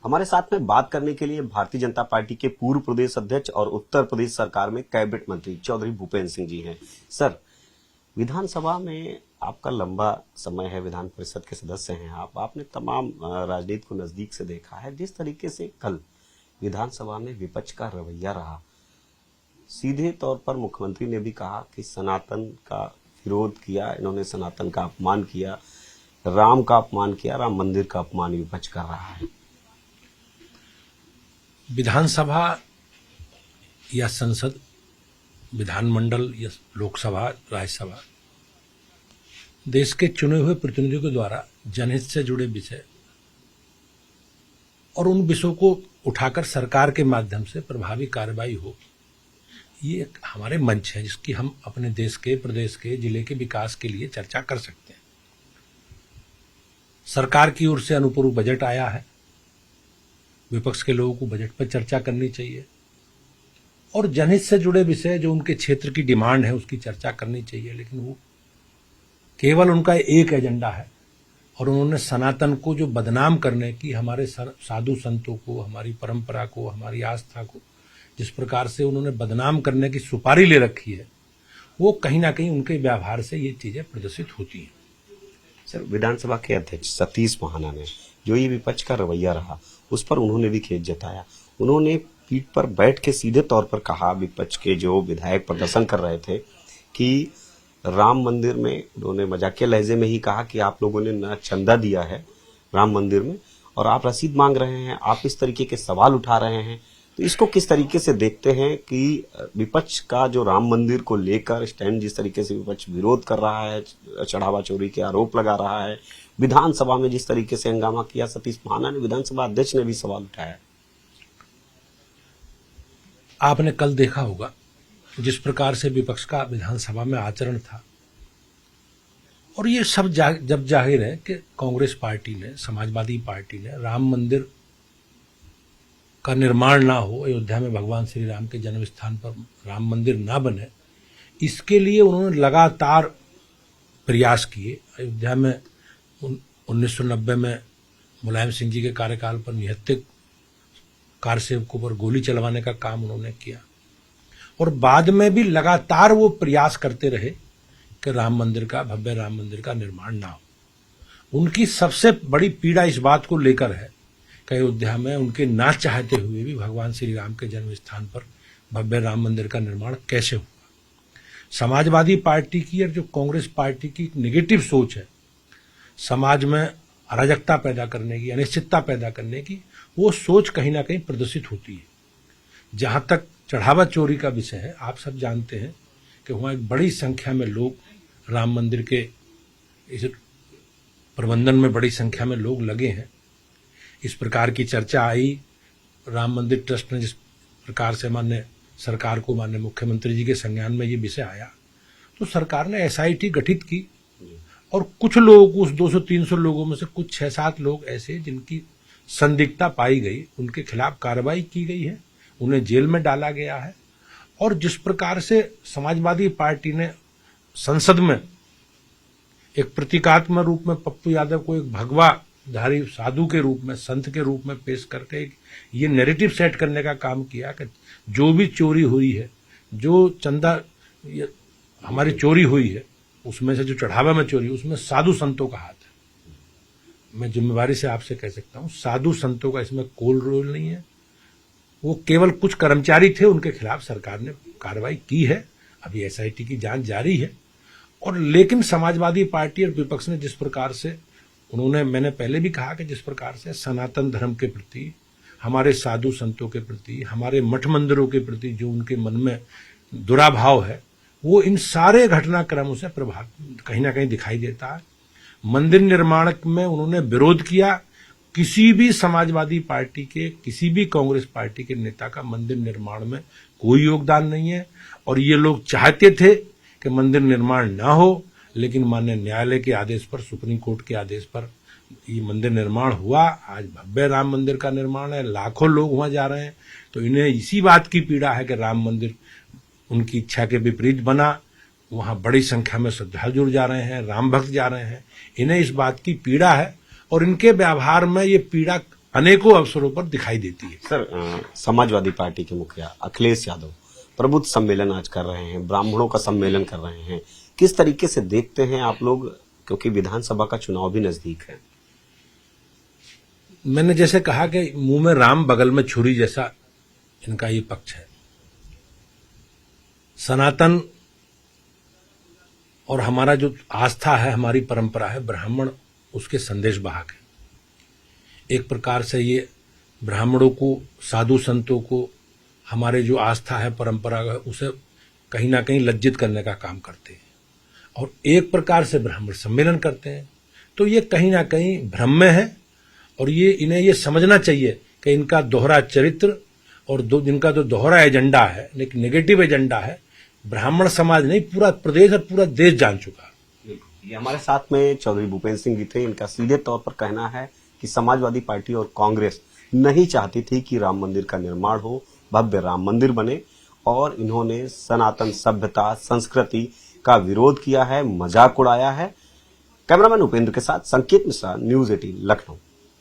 हमारे साथ में बात करने के लिए भारतीय जनता पार्टी के पूर्व प्रदेश अध्यक्ष और उत्तर प्रदेश सरकार में कैबिनेट मंत्री चौधरी भूपेंद्र सिंह जी हैं। सर, विधानसभा में आपका लंबा समय है, विधान परिषद के सदस्य हैं आपने तमाम राजनीति को नजदीक से देखा है। जिस तरीके से कल विधानसभा में विपक्ष का रवैया रहा, सीधे तौर पर मुख्यमंत्री ने भी कहा कि सनातन का विरोध किया, इन्होंने सनातन का अपमान किया, राम का अपमान किया, राम मंदिर का अपमान विपक्ष कर रहा है। विधानसभा या संसद, विधानमंडल या लोकसभा, राज्यसभा, देश के चुने हुए प्रतिनिधियों के द्वारा जनहित से जुड़े विषय और उन विषयों को उठाकर सरकार के माध्यम से प्रभावी कार्रवाई हो, ये एक हमारे मंच है जिसकी हम अपने देश के, प्रदेश के, जिले के विकास के लिए चर्चा कर सकते हैं। सरकार की ओर से अनुपूरक बजट आया है, विपक्ष के लोगों को बजट पर चर्चा करनी चाहिए और जनहित से जुड़े विषय जो उनके क्षेत्र की डिमांड है उसकी चर्चा करनी चाहिए, लेकिन वो केवल उनका एक एजेंडा है और उन्होंने सनातन को जो बदनाम करने की, हमारे साधु संतों को, हमारी परंपरा को, हमारी आस्था को जिस प्रकार से उन्होंने बदनाम करने की सुपारी ले रखी है, वो कहीं ना कहीं उनके व्यवहार से ये चीजें प्रदर्शित होती हैं। सर, विधानसभा के अध्यक्ष सतीश महाना ने जो ये विपक्ष का रवैया रहा उस पर उन्होंने भी खेद जताया। उन्होंने पीठ पर बैठ के सीधे तौर पर कहा, विपक्ष के जो विधायक प्रदर्शन कर रहे थे, कि राम मंदिर में, उन्होंने मजाकिया लहजे में ही कहा कि आप लोगों ने ना चंदा दिया है राम मंदिर में और आप रसीद मांग रहे हैं, आप इस तरीके के सवाल उठा रहे हैं। तो इसको किस तरीके से देखते हैं कि विपक्ष का जो राम मंदिर को लेकर स्टैंड, जिस तरीके से विपक्ष विरोध कर रहा है, चढ़ावा चोरी के आरोप लगा रहा है, विधानसभा में जिस तरीके से हंगामा किया, सतीश महाना ने, विधानसभा अध्यक्ष ने भी सवाल उठाया। आपने कल देखा होगा जिस प्रकार से विपक्ष का विधानसभा में आचरण था, और ये सब जब जाहिर है कि कांग्रेस पार्टी ने, समाजवादी पार्टी ने राम मंदिर का निर्माण ना हो, अयोध्या में भगवान श्री राम के जन्म स्थान पर राम मंदिर ना बने, इसके लिए उन्होंने लगातार प्रयास किए। अयोध्या में 1990 में मुलायम सिंह जी के कार्यकाल पर निहत्थे कारसेवकों पर गोली चलवाने का काम उन्होंने किया और बाद में भी लगातार वो प्रयास करते रहे कि राम मंदिर का, भव्य राम मंदिर का निर्माण ना हो। उनकी सबसे बड़ी पीड़ा इस बात को लेकर है कि अयोध्या में उनके ना चाहते हुए भी भगवान श्री राम के जन्म स्थान पर भव्य राम मंदिर का निर्माण कैसे हुआ। समाजवादी पार्टी की और जो कांग्रेस पार्टी की नेगेटिव सोच है, समाज में अराजकता पैदा करने की, अनिश्चितता पैदा करने की, वो सोच कहीं ना कहीं प्रदर्शित होती है। जहां तक चढ़ावा चोरी का विषय है, आप सब जानते हैं कि वहां एक बड़ी संख्या में लोग राम मंदिर के इस प्रबंधन में बड़ी संख्या में लोग लगे हैं। इस प्रकार की चर्चा आई, राम मंदिर ट्रस्ट ने जिस प्रकार से माननीय सरकार को, माननीय मुख्यमंत्री जी के संज्ञान में ये विषय आया, तो सरकार ने एसआईटी गठित की और कुछ लोग, उस 200-300 लोगों में से कुछ 6-7 लोग ऐसे जिनकी संदिग्धता पाई गई, उनके खिलाफ कार्रवाई की गई है, उन्हें जेल में डाला गया है। और जिस प्रकार से समाजवादी पार्टी ने संसद में एक प्रतीकात्मक रूप में पप्पू यादव को एक भगवाधारी साधु के रूप में, संत के रूप में पेश करके ये नैरेटिव सेट करने का काम किया कि जो भी चोरी हुई है, जो चंदा हमारी चोरी हुई है, उसमें से जो चढ़ावा में चोरी, उसमें साधु संतों का हाथ है। मैं जिम्मेवारी से आपसे कह सकता हूं, साधु संतों का इसमें कोई रोल नहीं है। वो केवल कुछ कर्मचारी थे, उनके खिलाफ सरकार ने कार्रवाई की है, अभी एसआईटी की जांच जारी है। और लेकिन समाजवादी पार्टी और विपक्ष ने जिस प्रकार से उन्होंने, मैंने पहले भी कहा कि जिस प्रकार से सनातन धर्म के प्रति, हमारे साधु संतों के प्रति, हमारे मठ मंदिरों के प्रति जो उनके मन में दुराभाव है, वो इन सारे घटनाक्रमों से प्रभावित कहीं ना कहीं दिखाई देता है। मंदिर निर्माण में उन्होंने विरोध किया। किसी भी समाजवादी पार्टी के, किसी भी कांग्रेस पार्टी के नेता का मंदिर निर्माण में कोई योगदान नहीं है और ये लोग चाहते थे कि मंदिर निर्माण ना हो, लेकिन माननीय न्यायालय के आदेश पर, सुप्रीम कोर्ट के आदेश पर ये मंदिर निर्माण हुआ। आज भव्य राम मंदिर का निर्माण है, लाखों लोग वहां जा रहे हैं। तो इन्हें इसी बात की पीड़ा है कि राम मंदिर उनकी इच्छा के विपरीत बना, वहां बड़ी संख्या में श्रद्धालु जुड़ जा रहे हैं, राम भक्त जा रहे हैं। इन्हें इस बात की पीड़ा है और इनके व्यवहार में ये पीड़ा अनेकों अवसरों पर दिखाई देती है। सर, समाजवादी पार्टी के मुखिया अखिलेश यादव प्रबुद्ध सम्मेलन आज कर रहे हैं, ब्राह्मणों का सम्मेलन कर रहे हैं, किस तरीके से देखते हैं आप लोग, क्योंकि विधानसभा का चुनाव भी नजदीक है? मैंने जैसे कहा कि मुंह में राम बगल में छुरी जैसा इनका ये पक्ष है। सनातन और हमारा जो आस्था है, हमारी परंपरा है, ब्राह्मण उसके संदेश वाहक है। एक प्रकार से ये ब्राह्मणों को, साधु संतों को, हमारे जो आस्था है, परंपरा है, उसे कहीं ना कहीं लज्जित करने का काम करते हैं और एक प्रकार से ब्राह्मण सम्मेलन करते हैं। तो ये कहीं ना कहीं भ्रम में है और ये इन्हें ये समझना चाहिए कि इनका दोहरा चरित्र और इनका जो दोहरा एजेंडा है, एक नेगेटिव एजेंडा है, ब्राह्मण समाज नहीं, पूरा प्रदेश और पूरा देश जान चुका है। ये हमारे साथ में चौधरी भूपेंद्र सिंह जी थे। इनका सीधे तौर पर कहना है कि समाजवादी पार्टी और कांग्रेस नहीं चाहती थी कि राम मंदिर का निर्माण हो, भव्य राम मंदिर बने, और इन्होंने सनातन सभ्यता संस्कृति का विरोध किया है, मजाक उड़ाया है। कैमरामैन उपेंद्र के साथ संकेत मिश्रा, न्यूज़ 18 लखनऊ।